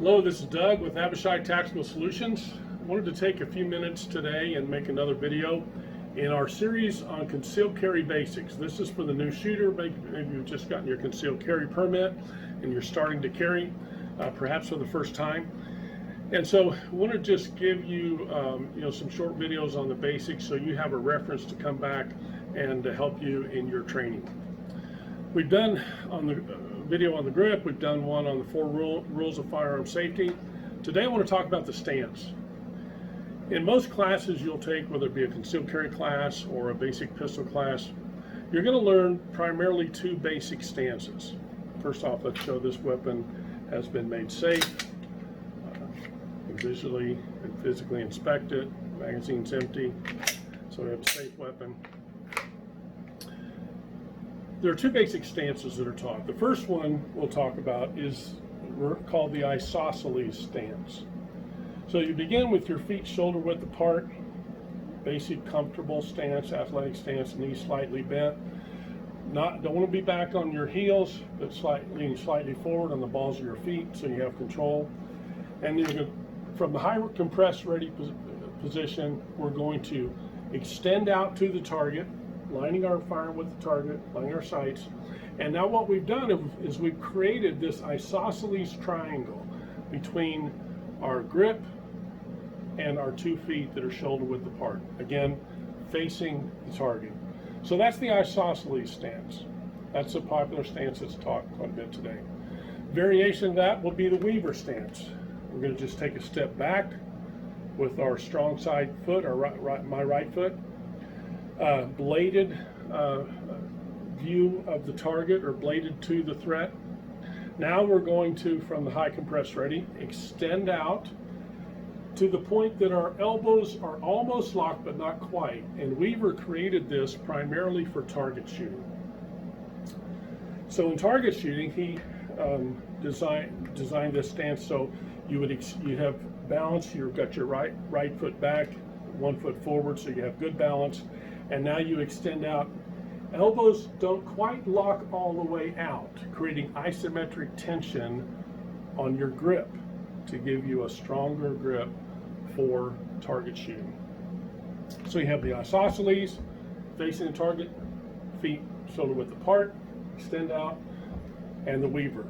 Hello, this is Doug with Abishai Tactical Solutions. I wanted to take a few minutes today and make another video in our series on concealed carry basics. This is for the new shooter. Maybe you've just gotten your concealed carry permit and you're starting to carry, perhaps for the first time. And so I want to just give you, some short videos on the basics so you have a reference to come back and to help you in your training. We've done on the video on the grip, we've done one on the 4 rules of firearm safety. Today I want to talk about the stance. In most classes you'll take, whether it be a concealed carry class or a basic pistol class, you're going to learn primarily 2 basic stances. First off, let's show this weapon has been made safe. Visually and physically inspect it. Magazine's empty, so we have a safe weapon. There are 2 basic stances that are taught. The first one we'll talk about is called the isosceles stance. So you begin with your feet shoulder width apart, basic comfortable stance, athletic stance, knees slightly bent. Don't want to be back on your heels, but leaning slightly forward on the balls of your feet so you have control. And you're going to, from the high compressed ready position, we're going to extend out to the target, lining our firearm with the target, lining our sights. And now what we've done is we've created this isosceles triangle between our grip and our 2 feet that are shoulder width apart. Again, facing the target. So that's the isosceles stance. That's a popular stance that's taught quite a bit today. Variation of that will be the Weaver stance. We're going to just take a step back with our strong side foot, or my right foot, bladed view of the target, or bladed to the threat. Now we're going to, from the high compressed ready, extend out to the point that our elbows are almost locked but not quite. And Weaver created this primarily for target shooting. So in target shooting, he designed this stance so you have balance. You've got your right foot back, 1 foot forward, so you have good balance. And now you extend out. Elbows don't quite lock all the way out, creating isometric tension on your grip to give you a stronger grip for target shooting. So you have the isosceles, facing the target, feet shoulder width apart, extend out, and the Weaver.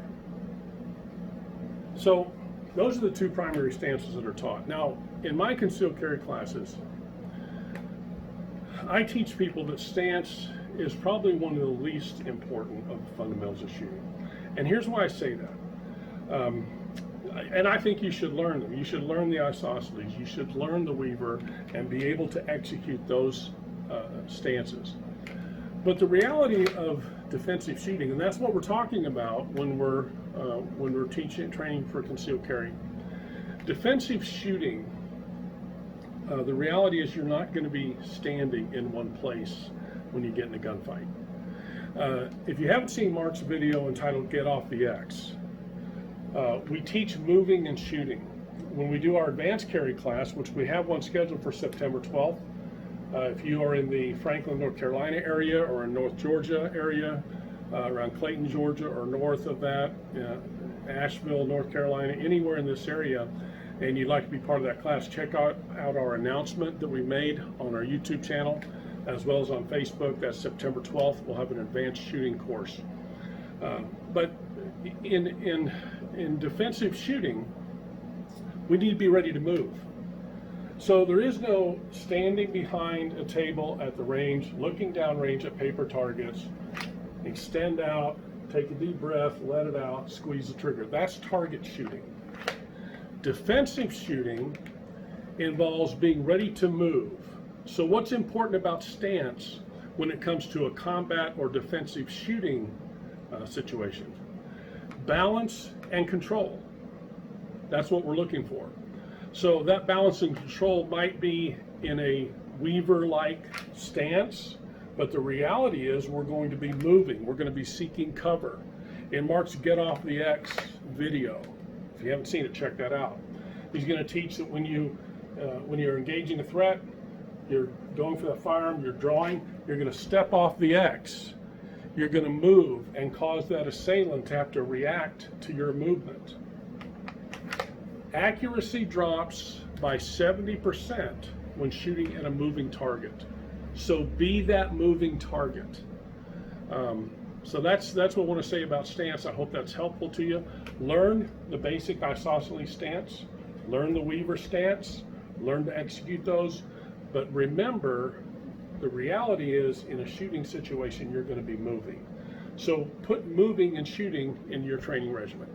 So those are the 2 primary stances that are taught. Now, in my concealed carry classes, I teach people that stance is probably one of the least important of the fundamentals of shooting. And here's why I say that. And I think you should learn them. You should learn the isosceles. You should learn the Weaver and be able to execute those stances. But the reality of defensive shooting, and that's what we're talking about when we're training for concealed carry. Defensive shooting, the reality is you're not going to be standing in one place when you get in a gunfight. If you haven't seen Mark's video entitled Get Off the X, we teach moving and shooting. When we do our advanced carry class, which we have one scheduled for September 12th, if you are in the Franklin, North Carolina area, or in North Georgia area, around Clayton, Georgia, or north of that, Asheville, North Carolina, anywhere in this area, and you'd like to be part of that class, check out our announcement that we made on our YouTube channel, as well as on Facebook. That's September 12th. We'll have an advanced shooting course. But in defensive shooting, we need to be ready to move. So there is no standing behind a table at the range, looking down range at paper targets, extend out, take a deep breath, let it out, squeeze the trigger. That's target shooting. Defensive shooting involves being ready to move. So what's important about stance when it comes to a combat or defensive shooting situation? Balance and control. That's what we're looking for. So that balance and control might be in a Weaver-like stance, but the reality is we're going to be moving. We're going to be seeking cover. In Mark's Get Off the X video, if you haven't seen it, check that out. He's going to teach that when you're engaging a threat, you're going for the firearm, you're drawing, you're going to step off the X. You're going to move and cause that assailant to have to react to your movement. Accuracy drops by 70% when shooting at a moving target. So be that moving target. So that's what I want to say about stance. I hope that's helpful to you. Learn the basic isosceles stance, learn the Weaver stance, learn to execute those. But remember, the reality is in a shooting situation, you're going to be moving. So put moving and shooting in your training regimen.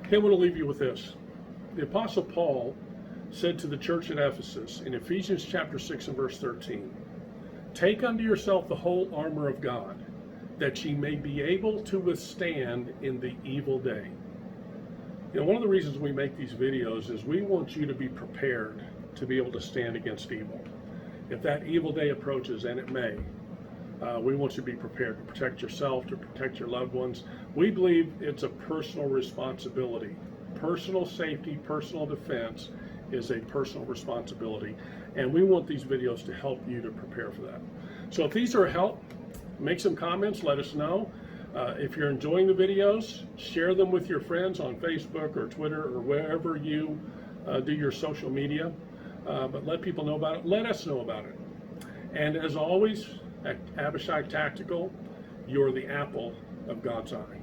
Okay, I want to leave you with this. The Apostle Paul said to the church at Ephesus in Ephesians chapter 6 and verse 13, "Take unto yourself the whole armor of God, that ye may be able to withstand in the evil day." You know, one of the reasons we make these videos is we want you to be prepared to be able to stand against evil. If that evil day approaches, and it may, we want you to be prepared to protect yourself, to protect your loved ones. We believe it's a personal responsibility. Personal safety, personal defense is a personal responsibility. And we want these videos to help you to prepare for that. So if these are a help, make some comments, let us know. If you're enjoying the videos, share them with your friends on Facebook or Twitter or wherever you do your social media. But let people know about it. Let us know about it. And as always, at Abishai Tactical, you're the apple of God's eye.